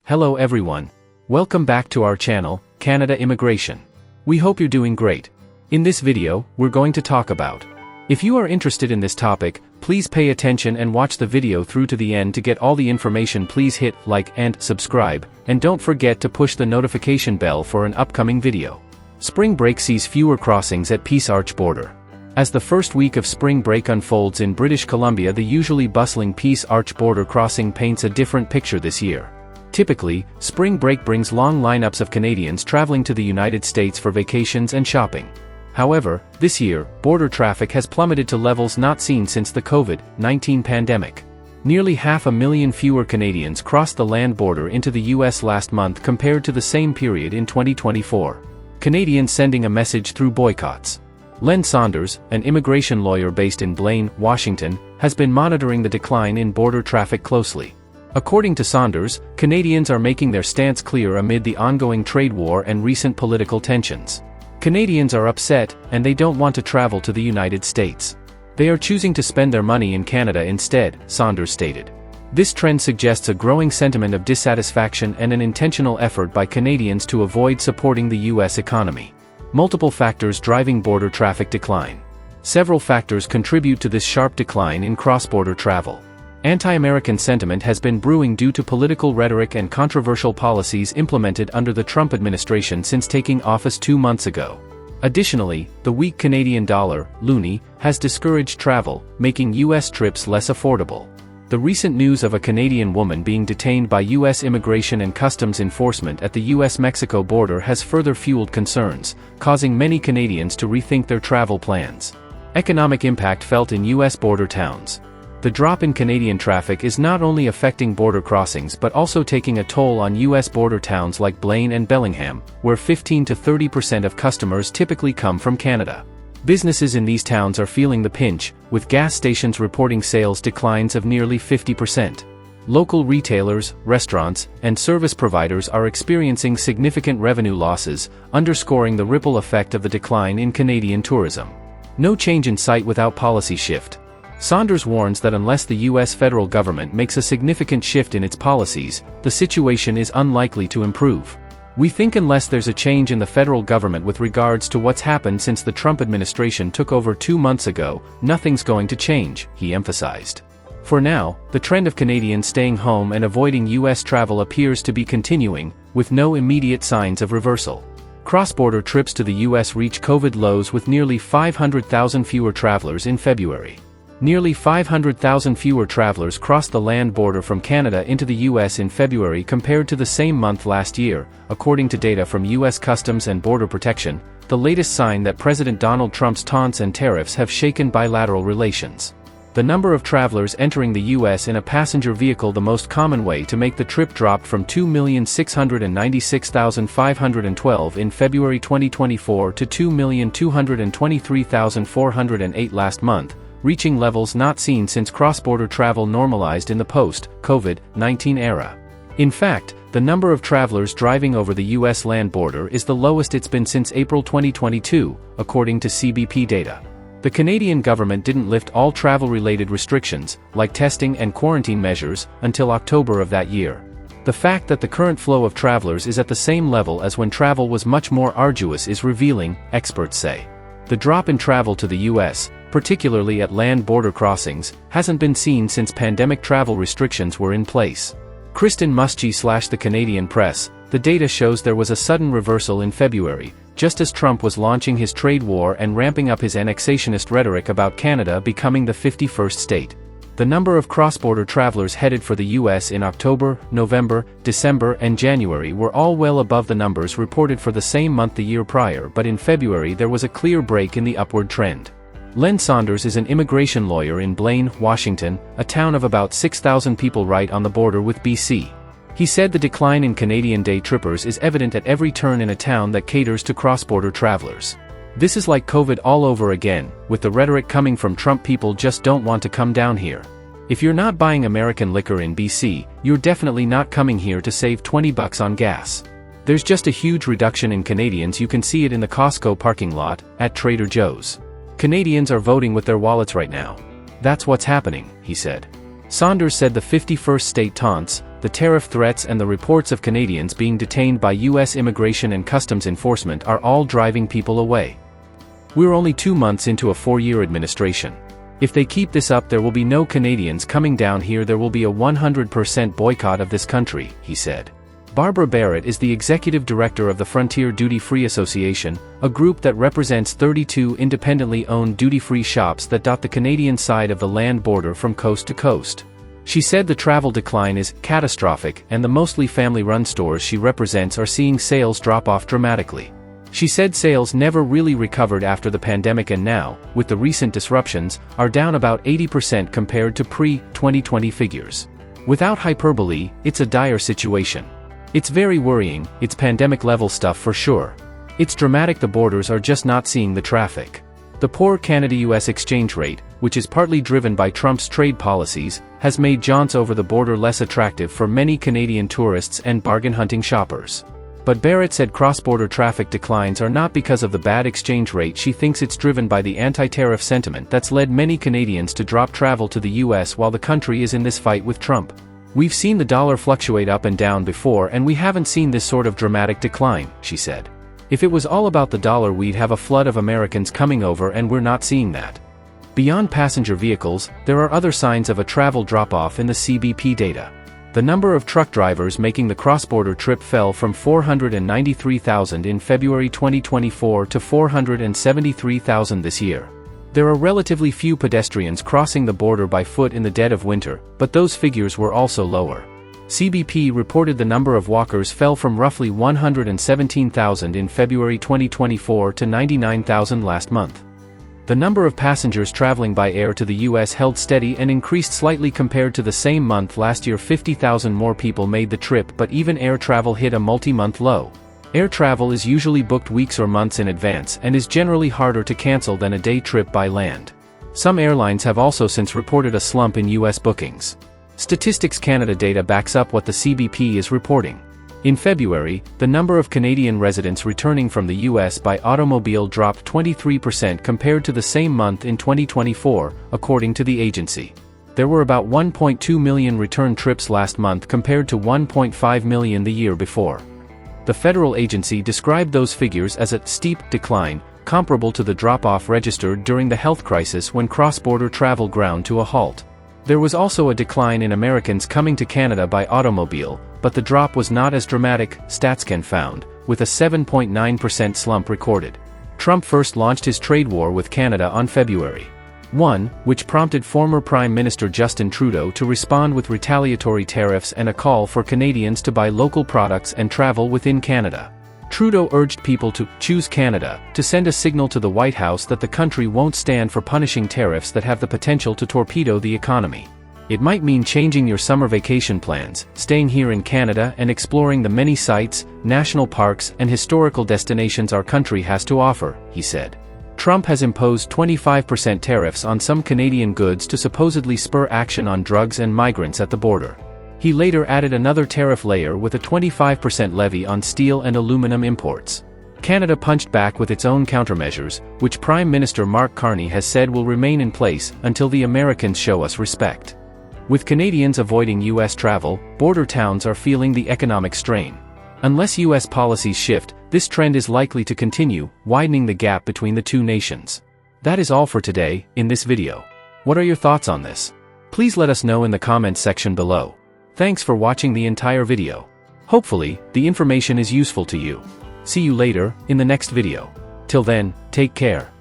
Hello everyone. Welcome back to our channel, Canada Immigration. We hope you're doing great. In this video, we're going to talk about. If you are interested in this topic, please pay attention and watch the video through to the end to get all the information. Please hit like and subscribe, and don't forget to push the notification bell for an upcoming video. Spring break sees fewer crossings at Peace Arch border. As the first week of spring break unfolds in British Columbia, the usually bustling Peace Arch border crossing paints a different picture this year. Typically, spring break brings long lineups of Canadians traveling to the United States for vacations and shopping. However, this year, border traffic has plummeted to levels not seen since the COVID-19 pandemic. Nearly 500,000 fewer Canadians crossed the land border into the U.S. last month compared to the same period in 2024. Canadians sending a message through boycotts. Len Saunders, an immigration lawyer based in Blaine, Washington, has been monitoring the decline in border traffic closely. According to Saunders, Canadians are making their stance clear amid the ongoing trade war and recent political tensions. Canadians are upset, and they don't want to travel to the United States. They are choosing to spend their money in Canada instead, Saunders stated. This trend suggests a growing sentiment of dissatisfaction and an intentional effort by Canadians to avoid supporting the U.S. economy. Multiple factors driving border traffic decline. Several factors contribute to this sharp decline in cross-border travel. Anti-American sentiment has been brewing due to political rhetoric and controversial policies implemented under the Trump administration since taking office 2 months ago. Additionally, the weak Canadian dollar, loonie, has discouraged travel, making U.S. trips less affordable. The recent news of a Canadian woman being detained by U.S. Immigration and Customs Enforcement at the U.S.-Mexico border has further fueled concerns, causing many Canadians to rethink their travel plans. Economic impact felt in U.S. border towns. The drop in Canadian traffic is not only affecting border crossings but also taking a toll on U.S. border towns like Blaine and Bellingham, where 15 to 30% of customers typically come from Canada. Businesses in these towns are feeling the pinch, with gas stations reporting sales declines of nearly 50%. Local retailers, restaurants, and service providers are experiencing significant revenue losses, underscoring the ripple effect of the decline in Canadian tourism. No change in sight without policy shift. Saunders warns that unless the U.S. federal government makes a significant shift in its policies, the situation is unlikely to improve. We think unless there's a change in the federal government with regards to what's happened since the Trump administration took over 2 months ago, nothing's going to change, he emphasized. For now, the trend of Canadians staying home and avoiding U.S. travel appears to be continuing, with no immediate signs of reversal. Cross-border trips to the U.S. reach COVID lows with nearly 500,000 fewer travelers in February. Nearly 500,000 fewer travelers crossed the land border from Canada into the U.S. in February compared to the same month last year, according to data from U.S. Customs and Border Protection, the latest sign that President Donald Trump's taunts and tariffs have shaken bilateral relations. The number of travelers entering the U.S. in a passenger vehicle, the most common way to make the trip, dropped from 2,696,512 in February 2024 to 2,223,408 last month, reaching levels not seen since cross-border travel normalized in the post-COVID-19 era. In fact, the number of travelers driving over the U.S. land border is the lowest it's been since April 2022, according to CBP data. The Canadian government didn't lift all travel-related restrictions, like testing and quarantine measures, until October of that year. The fact that the current flow of travelers is at the same level as when travel was much more arduous is revealing, experts say. The drop in travel to the U.S., particularly at land border crossings, hasn't been seen since pandemic travel restrictions were in place. Kristen Muschi / the Canadian Press, the data shows there was a sudden reversal in February, just as Trump was launching his trade war and ramping up his annexationist rhetoric about Canada becoming the 51st state. The number of cross-border travelers headed for the U.S. in October, November, December, and January were all well above the numbers reported for the same month the year prior, but in February there was a clear break in the upward trend. Len Saunders is an immigration lawyer in Blaine, Washington, a town of about 6,000 people right on the border with BC. He said the decline in Canadian day trippers is evident at every turn in a town that caters to cross-border travelers. This is like COVID all over again, with the rhetoric coming from Trump. People just don't want to come down here. If you're not buying American liquor in BC, you're definitely not coming here to save $20 on gas. There's just a huge reduction in Canadians. You can see it in the Costco parking lot, at Trader Joe's. Canadians are voting with their wallets right now. That's what's happening, he said. Saunders said the 51st state taunts, the tariff threats and the reports of Canadians being detained by U.S. Immigration and Customs Enforcement are all driving people away. We're only 2 months into a 4-year administration. If they keep this up, there will be no Canadians coming down here. There will be a 100% boycott of this country, he said. Barbara Barrett is the executive director of the Frontier Duty-Free Association, a group that represents 32 independently owned duty-free shops that dot the Canadian side of the land border from coast to coast. She said the travel decline is catastrophic, and the mostly family-run stores she represents are seeing sales drop off dramatically. She said sales never really recovered after the pandemic and now, with the recent disruptions, are down about 80% compared to pre-2020 figures. Without hyperbole, it's a dire situation. It's very worrying, it's pandemic-level stuff for sure. It's dramatic. The borders are just not seeing the traffic. The poor Canada-U.S. exchange rate, which is partly driven by Trump's trade policies, has made jaunts over the border less attractive for many Canadian tourists and bargain-hunting shoppers. But Barrett said cross-border traffic declines are not because of the bad exchange rate. She thinks it's driven by the anti-tariff sentiment that's led many Canadians to drop travel to the U.S. while the country is in this fight with Trump. We've seen the dollar fluctuate up and down before, and we haven't seen this sort of dramatic decline, she said. If it was all about the dollar, we'd have a flood of Americans coming over, and we're not seeing that. Beyond passenger vehicles, there are other signs of a travel drop-off in the CBP data. The number of truck drivers making the cross-border trip fell from 493,000 in February 2024 to 473,000 this year. There are relatively few pedestrians crossing the border by foot in the dead of winter, but those figures were also lower. CBP reported the number of walkers fell from roughly 117,000 in February 2024 to 99,000 last month. The number of passengers traveling by air to the U.S. held steady and increased slightly compared to the same month last year. 50,000 more people made the trip, but even air travel hit a multi-month low. Air travel is usually booked weeks or months in advance and is generally harder to cancel than a day trip by land. Some airlines have also since reported a slump in U.S. bookings. Statistics Canada data backs up what the CBP is reporting. In February, the number of Canadian residents returning from the U.S. by automobile dropped 23% compared to the same month in 2024, according to the agency. There were about 1.2 million return trips last month compared to 1.5 million the year before. The federal agency described those figures as a steep decline, comparable to the drop-off registered during the health crisis when cross-border travel ground to a halt. There was also a decline in Americans coming to Canada by automobile, but the drop was not as dramatic, Statistical found, with a 7.9% slump recorded. Trump first launched his trade war with Canada on February 1, which prompted former Prime Minister Justin Trudeau to respond with retaliatory tariffs and a call for Canadians to buy local products and travel within Canada. Trudeau urged people to choose Canada, to send a signal to the White House that the country won't stand for punishing tariffs that have the potential to torpedo the economy. It might mean changing your summer vacation plans, staying here in Canada and exploring the many sites, national parks and historical destinations our country has to offer, he said. Trump has imposed 25% tariffs on some Canadian goods to supposedly spur action on drugs and migrants at the border. He later added another tariff layer with a 25% levy on steel and aluminum imports. Canada punched back with its own countermeasures, which Prime Minister Mark Carney has said will remain in place until the Americans show us respect. With Canadians avoiding U.S. travel, border towns are feeling the economic strain. Unless U.S. policies shift, this trend is likely to continue, widening the gap between the two nations. That is all for today, in this video. What are your thoughts on this? Please let us know in the comments section below. Thanks for watching the entire video. Hopefully, the information is useful to you. See you later, in the next video. Till then, take care.